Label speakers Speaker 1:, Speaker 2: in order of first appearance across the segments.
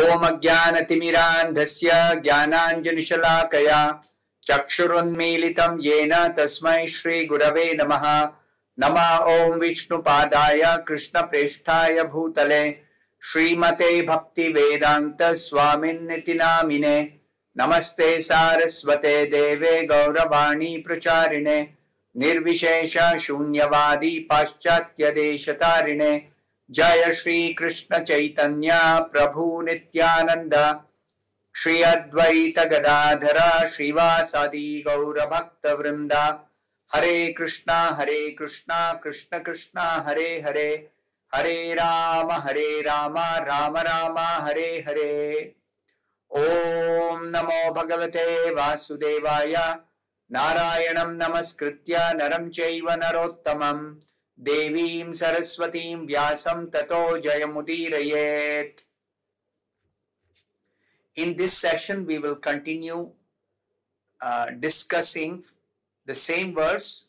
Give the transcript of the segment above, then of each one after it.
Speaker 1: Om Ajnanatimirandhasya Jnananjanishalaakaya Chakshurunmilitam Yena Tasmai Shri Gurave Namaha. Nama Om Vishnu Padaya Krishna Presthaya Bhutale Srimate Bhakti Vedanta Swamin Nitinamine. Namaste Saraswate Deve Gauravani Pracharine Nirvishesha Shunyavadi Paschatya Deshatarine. Jaya Shri Krishna Chaitanya Prabhu Nityananda Shri Advaita Gadadhara Srivasadi Gaura Bhakta Vrinda. Hare Krishna Krishna Krishna Hare Hare Hare Rama Rama Rama Hare Hare. Om Namo Bhagavate Vasudevaya Narayanam Namaskritya Naram Chaiva Narottamam Devim Saraswatim Vyasam Tato Jayamudirayet. In this session, we will continue discussing the same verse,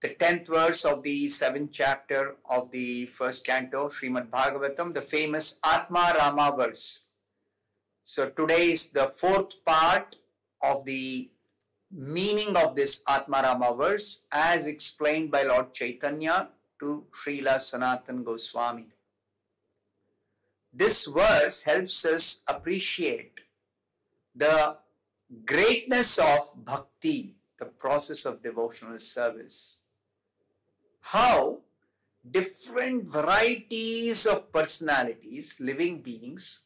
Speaker 1: the 10th verse of the 7th chapter of the first canto, Srimad Bhagavatam, the famous Atma Rama verse. So today is the 4th part of the meaning of this Atma Rama verse as explained by Lord Chaitanya to Srila Sanatana Goswami. This verse helps us appreciate the greatness of bhakti, the process of devotional service. How different varieties of personalities, living beings,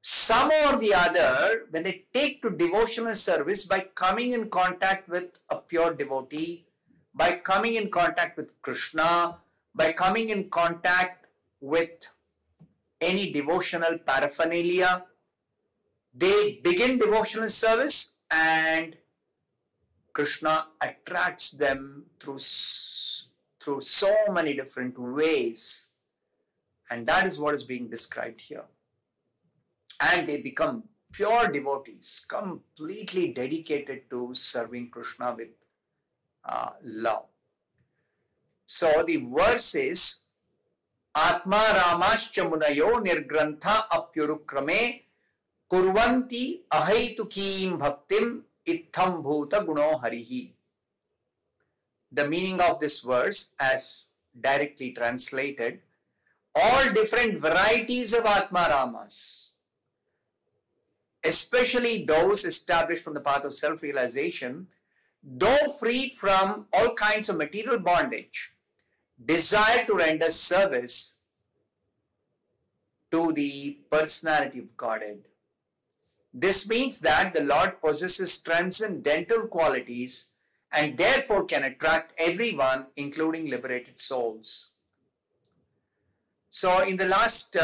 Speaker 1: some or the other, when they take to devotional service by coming in contact with a pure devotee, by coming in contact with Krishna, by coming in contact with any devotional paraphernalia, they begin devotional service and Krishna attracts them through so many different ways. And that is what is being described here. And they become pure devotees, completely dedicated to serving Krishna with love. So the verse is Atma Ramascha Munayo Nirgrantha Apyurukrame Kurvanti Ahaitukim Bhaktim Itham Bhuta Guno Harihi. The meaning of this verse, as directly translated, all different varieties of Atma Ramas, especially those established from the path of self-realization, though freed from all kinds of material bondage, desire to render service to the personality of Godhead. This means that the Lord possesses transcendental qualities and therefore can attract everyone, including liberated souls. So in the last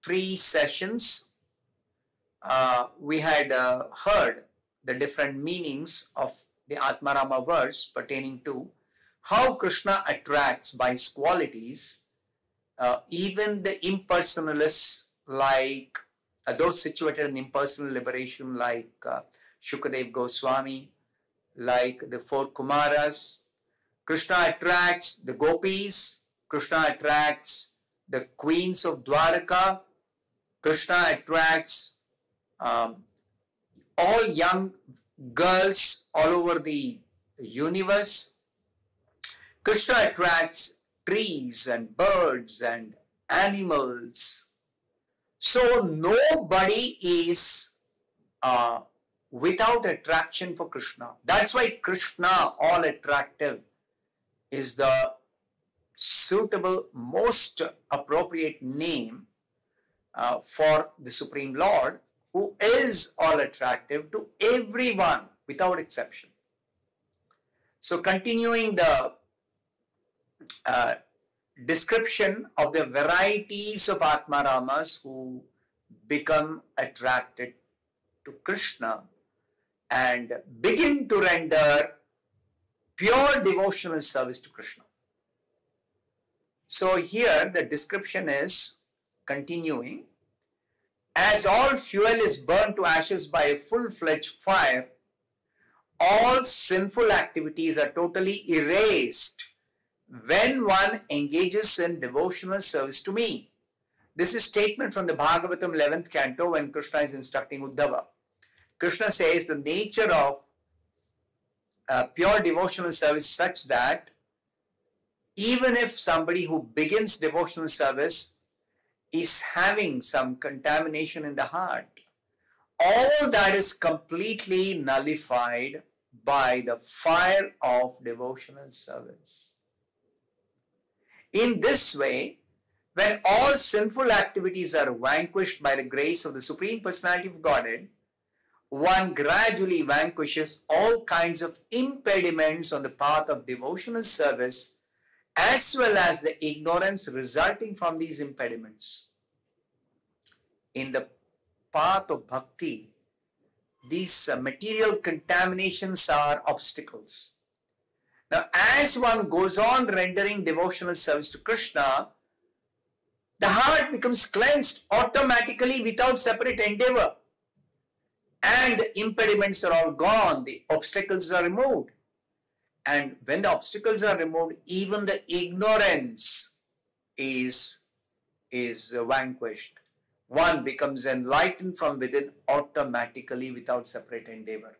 Speaker 1: 3 sessions, we had heard the different meanings of the Atmarama verse pertaining to how Krishna attracts by his qualities even the impersonalists, like those situated in impersonal liberation, like Shukadev Goswami, like the 4 Kumaras. Krishna attracts the gopis, Krishna attracts the queens of Dwaraka, Krishna attracts all young girls all over the universe. Krishna attracts trees and birds and animals. So nobody is without attraction for Krishna. That's why Krishna, all attractive, is the suitable, most appropriate name for the Supreme Lord, who is all attractive to everyone without exception. So continuing the description of the varieties of Atmaramas who become attracted to Krishna and begin to render pure devotional service to Krishna. So here the description is continuing. As all fuel is burned to ashes by a full-fledged fire, all sinful activities are totally erased when one engages in devotional service to me. This is statement from the Bhagavatam 11th canto when Krishna is instructing Uddhava. Krishna says the nature of pure devotional service is such that even if somebody who begins devotional service is having some contamination in the heart, all that is completely nullified by the fire of devotional service. In this way, when all sinful activities are vanquished by the grace of the Supreme Personality of Godhead, one gradually vanquishes all kinds of impediments on the path of devotional service, as well as the ignorance resulting from these impediments. In the path of bhakti, these material contaminations are obstacles. Now, as one goes on rendering devotional service to Krishna, the heart becomes cleansed automatically without separate endeavor. And the impediments are all gone, the obstacles are removed. And when the obstacles are removed, even the ignorance is vanquished. One becomes enlightened from within automatically without separate endeavor.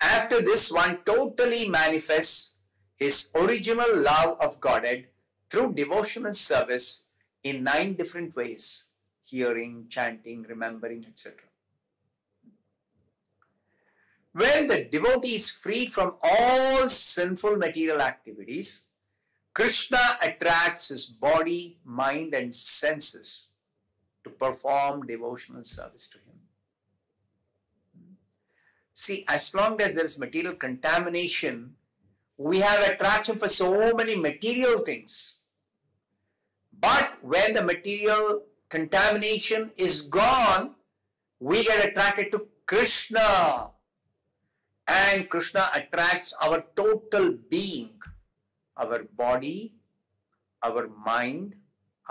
Speaker 1: After this, one totally manifests his original love of Godhead through devotional service in 9 different ways: hearing, chanting, remembering, etc. When the devotee is freed from all sinful material activities, Krishna attracts his body, mind and senses to perform devotional service to him. See, as long as there is material contamination, we have attraction for so many material things. But when the material contamination is gone, we get attracted to Krishna. And Krishna attracts our total being, our body, our mind,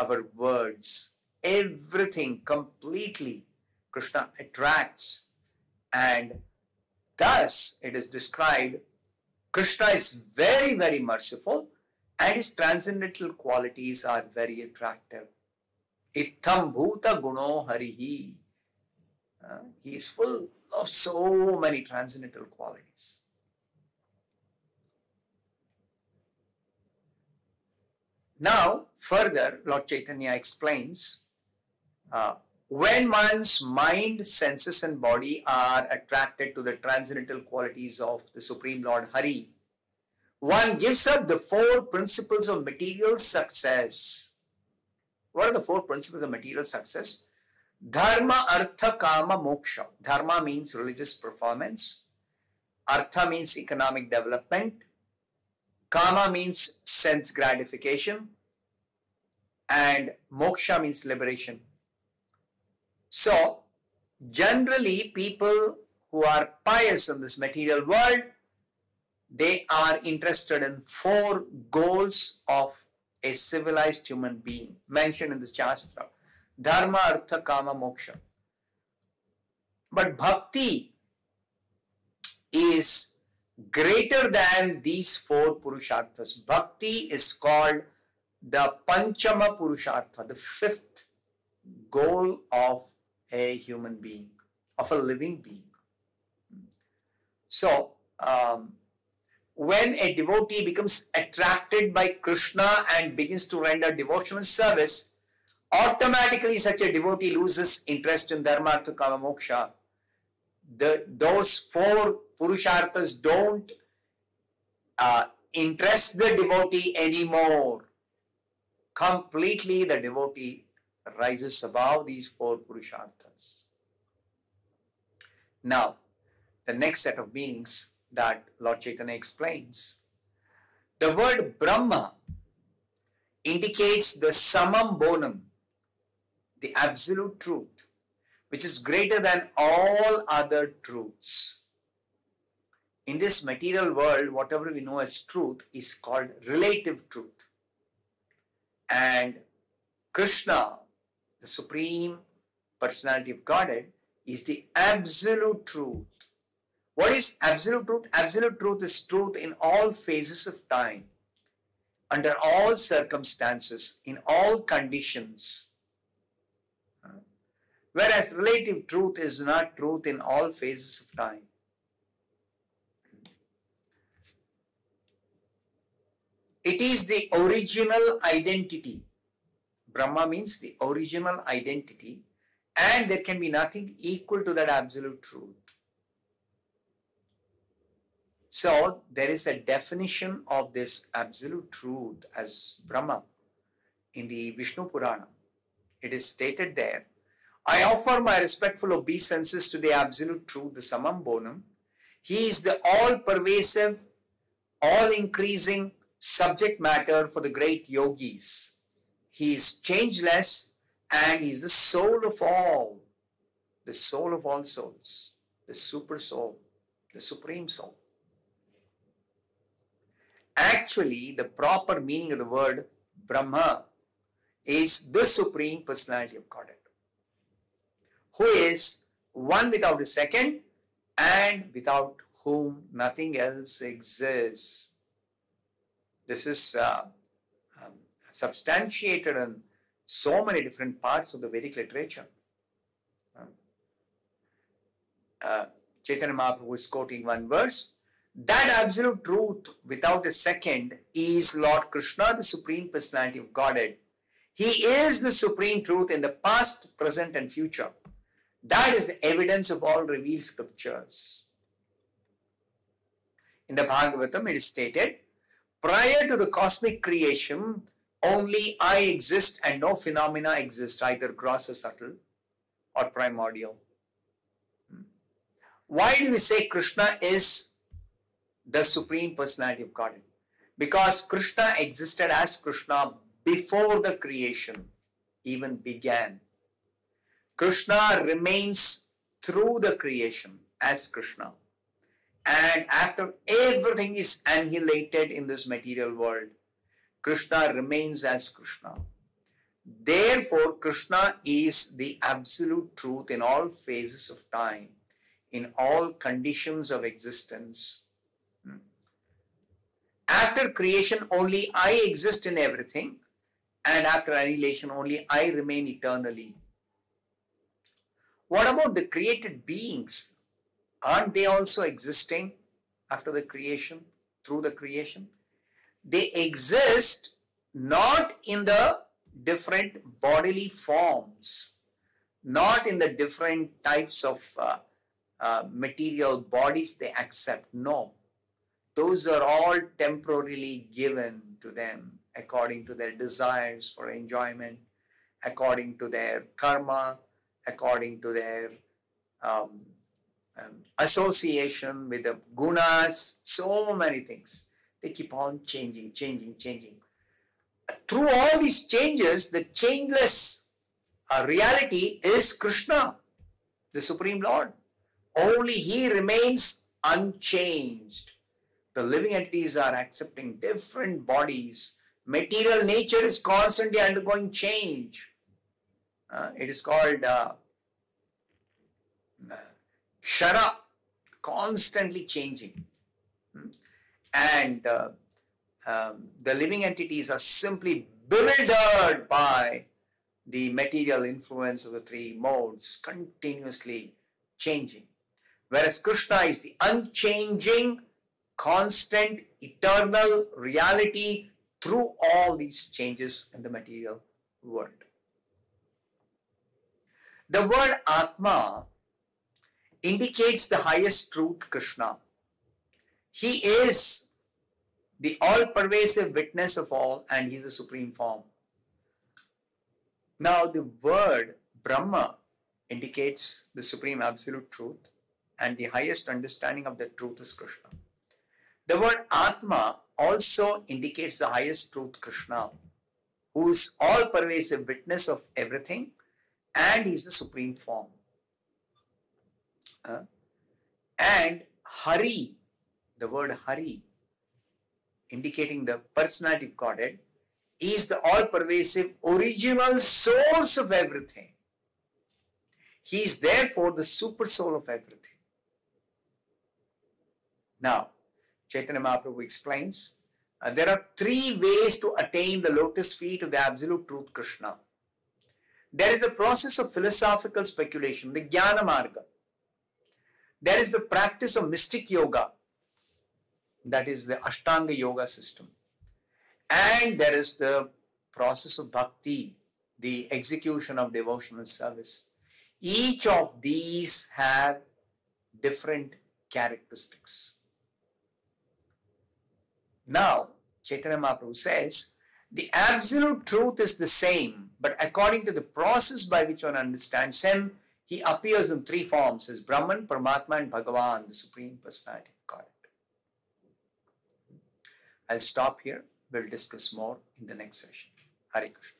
Speaker 1: our words, everything completely Krishna attracts. And thus it is described, Krishna is very, very merciful and his transcendental qualities are very attractive. Itham bhuta guno harihi. He is full of so many transcendental qualities. Now, further, Lord Chaitanya explains, when one's mind, senses and body are attracted to the transcendental qualities of the Supreme Lord Hari, one gives up the 4 principles of material success. What are the 4 principles of material success? Dharma, Artha, Kama, Moksha. Dharma means religious performance. Artha means economic development. Kama means sense gratification. And Moksha means liberation. So, generally people who are pious in this material world, they are interested in 4 goals of a civilized human being mentioned in the Shastra. Dharma, Artha, Kama, Moksha. But bhakti is greater than these 4 Purusharthas. Bhakti is called the Panchama Purushartha, the 5th goal of a human being, of a living being. So, when a devotee becomes attracted by Krishna and begins to render devotional service, automatically such a devotee loses interest in Dharma, Artha, Kama, Moksha. Those 4 Purusharthas don't interest the devotee anymore. Completely the devotee rises above these 4 Purusharthas. Now, the next set of meanings that Lord Chaitanya explains. The word Brahma indicates the Samam Bonam, the absolute truth, which is greater than all other truths. In this material world, whatever we know as truth is called relative truth. And Krishna, the Supreme Personality of Godhead, is the absolute truth. What is absolute truth? Absolute truth is truth in all phases of time. under all circumstances, in all conditions. Whereas relative truth is not truth in all phases of time. It is the original identity. Brahma means the original identity, and there can be nothing equal to that absolute truth. So, there is a definition of this absolute truth as Brahma in the Vishnu Purana. It is stated there, I offer my respectful obeisances to the absolute truth, the Samam Bonum. He is the all-pervasive, all-increasing subject matter for the great yogis. He is changeless and he is the soul of all souls, the super soul, the supreme soul. Actually, the proper meaning of the word Brahma is the Supreme Personality of Godhead, who is one without a second and without whom nothing else exists. This is substantiated in so many different parts of the Vedic literature. Chaitanya Mahaprabhu is quoting one verse. That absolute truth without a second is Lord Krishna, the Supreme Personality of Godhead. He is the supreme truth in the past, present and future. That is the evidence of all revealed scriptures. In the Bhagavatam it is stated, prior to the cosmic creation, only I exist and no phenomena exist, either gross or subtle or primordial. Why do we say Krishna is the Supreme Personality of Godhead? Because Krishna existed as Krishna before the creation even began. Krishna remains through the creation as Krishna. And after everything is annihilated in this material world, Krishna remains as Krishna. Therefore, Krishna is the absolute truth in all phases of time, in all conditions of existence. After creation, only I exist in everything, and after annihilation, only I remain eternally. What about the created beings? Aren't they also existing after the creation, through the creation? They exist not in the different bodily forms, not in the different types of material bodies they accept. No. Those are all temporarily given to them according to their desires for enjoyment, according to their karma, according to their association with the gunas, so many things. They keep on changing. Through all these changes, the changeless reality is Krishna, the Supreme Lord. Only He remains unchanged. The living entities are accepting different bodies. Material nature is constantly undergoing change. It is called Shara, constantly changing. And the living entities are simply bewildered by the material influence of the three modes, continuously changing. Whereas Krishna is the unchanging, constant, eternal reality through all these changes in the material world. The word Atma indicates the highest truth, Krishna. He is the all-pervasive witness of all, and He is the supreme form. Now, the word Brahma indicates the supreme absolute truth, and the highest understanding of that truth is Krishna. The word Atma also indicates the highest truth, Krishna, who is all-pervasive witness of everything, and He is the supreme form. And Hari, the word Hari, indicating the personality of Godhead, is the all-pervasive original source of everything. He is therefore the super soul of everything. Now, Chaitanya Mahaprabhu explains There are three ways to attain the lotus feet of the absolute truth Krishna. There is a process of philosophical speculation, the Jnana Marga. There is the practice of mystic yoga, that is the Ashtanga yoga system. And there is the process of bhakti, the execution of devotional service. Each of these have different characteristics. Now, Chaitanya Mahaprabhu says, the absolute truth is the same, but according to the process by which one understands him, he appears in three forms as Brahman, Paramatma and Bhagavan, the Supreme Personality of Godhead. I'll stop here. We'll discuss more in the next session. Hare Krishna.